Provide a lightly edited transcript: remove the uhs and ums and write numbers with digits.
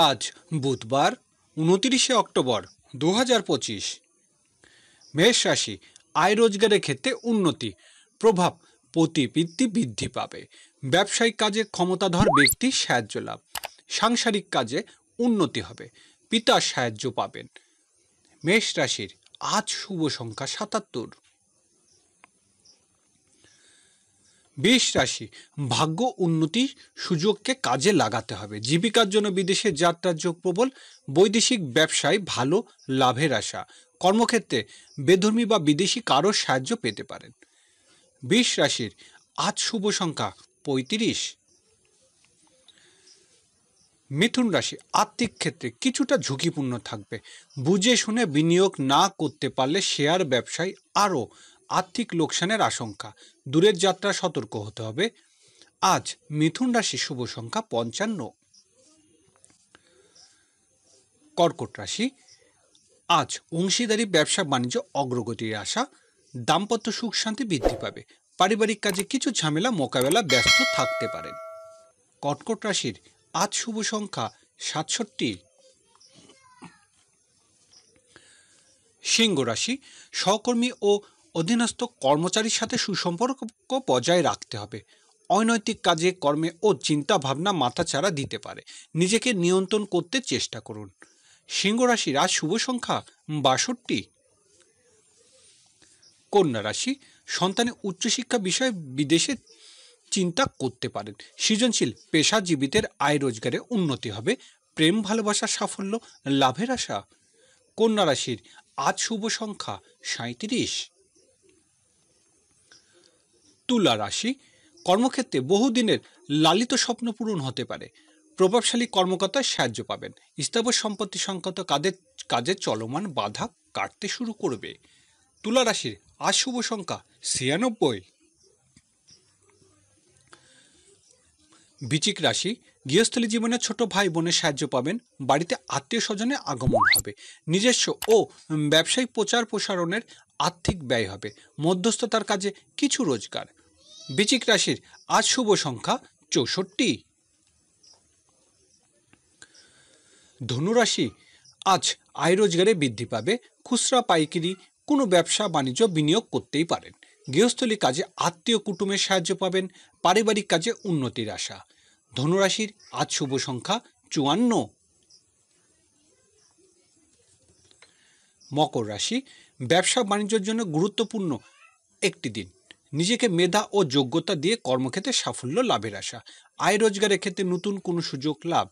আজ বুধবার 29 অক্টোবর 2025। মেষ রাশি, আয় রোজগারের ক্ষেত্রে উন্নতি, প্রভাব প্রতিবৃত্তি বৃদ্ধি পাবে। ব্যবসায়িক কাজে ক্ষমতাধর ব্যক্তি সাহায্য লাভ, সাংসারিক কাজে উন্নতি হবে, পিতার সাহায্য পাবেন। মেষ রাশির আজ শুভ সংখ্যা 77। বৃষ রাশি, ভাগ্য উন্নতি সুযোগকে কাজে লাগাতে হবে। জীবিকার জন্য বিদেশে যাত্রার যোগ প্রবল, বৈদেশিক ব্যবসায় ভালো লাভের আশা। কর্মক্ষেত্রে বেধর্মী বা বিদেশি কারো সাহায্য পেতে পারেন। বৃষ রাশির আজ শুভ সংখ্যা 35। মিথুন রাশি, আর্থিক ক্ষেত্রে কিছুটা ঝুঁকিপূর্ণ থাকবে। বুঝে শুনে বিনিয়োগ না করতে পারলে শেয়ার ব্যবসায় আরও আর্থিক লোকসানের আশঙ্কা। দূরের যাত্রা সতর্ক হতে হবে। আজ মিথুন রাশি শুভ সংখ্যা 55। কর্কট রাশি, আজ অংশীদারি ব্যবসা বাণিজ্য অগ্রগতির আশা। দাম্পত্য সুখ শান্তি বৃদ্ধি পাবে। পারিবারিক কাজে কিছু ঝামেলা মোকাবেলা ব্যস্ত থাকতে পারেন। কর্কট রাশির আজ শুভ সংখ্যা 67। সিংহ রাশি, সহকর্মী ও অধীনস্থ কর্মচারীর সাথে সুসম্পর্ক বজায় রাখতে হবে। অনৈতিক কাজে কর্মে ও চিন্তা ভাবনা মাথাচাড়া দিতে পারে। নিজেকে নিয়ন্ত্রণ করতে চেষ্টা করুন। সিংহ রাশির আজ শুভ সংখ্যা 62। কন্যা রাশি, সন্তানের উচ্চশিক্ষা বিষয়ে বিদেশে চিন্তা করতে পারেন। সৃজনশীল পেশাজীবীদের আয় রোজগারে উন্নতি হবে। প্রেম ভালোবাসার সাফল্য লাভের আশা। কন্যা রাশির আজ শুভ সংখ্যা 37। তুলা রাশি, কর্মক্ষেত্রে বহুদিনের লালিত স্বপ্ন পূরণ হতে পারে। প্রভাবশালী কর্মকর্তার সাহায্য পাবেন। স্থাবর সম্পত্তি সংক্রান্ত কাজে চলমান বাধা কাটতে শুরু করবে। তুলা রাশির আজ শুভ সংখ্যা 96। বৃশ্চিক রাশি, গৃহস্থলী জীবনে ছোট ভাই বোনের সাহায্য পাবেন। বাড়িতে আত্মীয় স্বজনের আগমন হবে। নিজস্ব ও ব্যবসায়িক প্রচার প্রসারণের আর্থিক ব্যয় হবে। মধ্যস্থতার কাজে কিছু রোজগার। বৃশ্চিক রাশির আজ শুভ সংখ্যা 64। ধনুরাশি, আজ আয় রোজগারে বৃদ্ধি পাবে। খুচরা পাইকারি কোনো ব্যবসা বাণিজ্য বিনিয়োগ করতেই পারেন। গৃহস্থলী কাজে আত্মীয় কুটুমের সাহায্য পাবেন। পারিবারিক কাজে উন্নতির আশা। ধনুরাশির আজ শুভ সংখ্যা 54। মকর রাশি, ব্যবসা বাণিজ্যের জন্য গুরুত্বপূর্ণ একটি দিন। নিজেকে মেধা ও যোগ্যতা দিয়ে কর্মক্ষেত্রে সাফল্য লাভের আশা। আয় রোজগারের ক্ষেত্রে নতুন কোনো সুযোগ লাভ।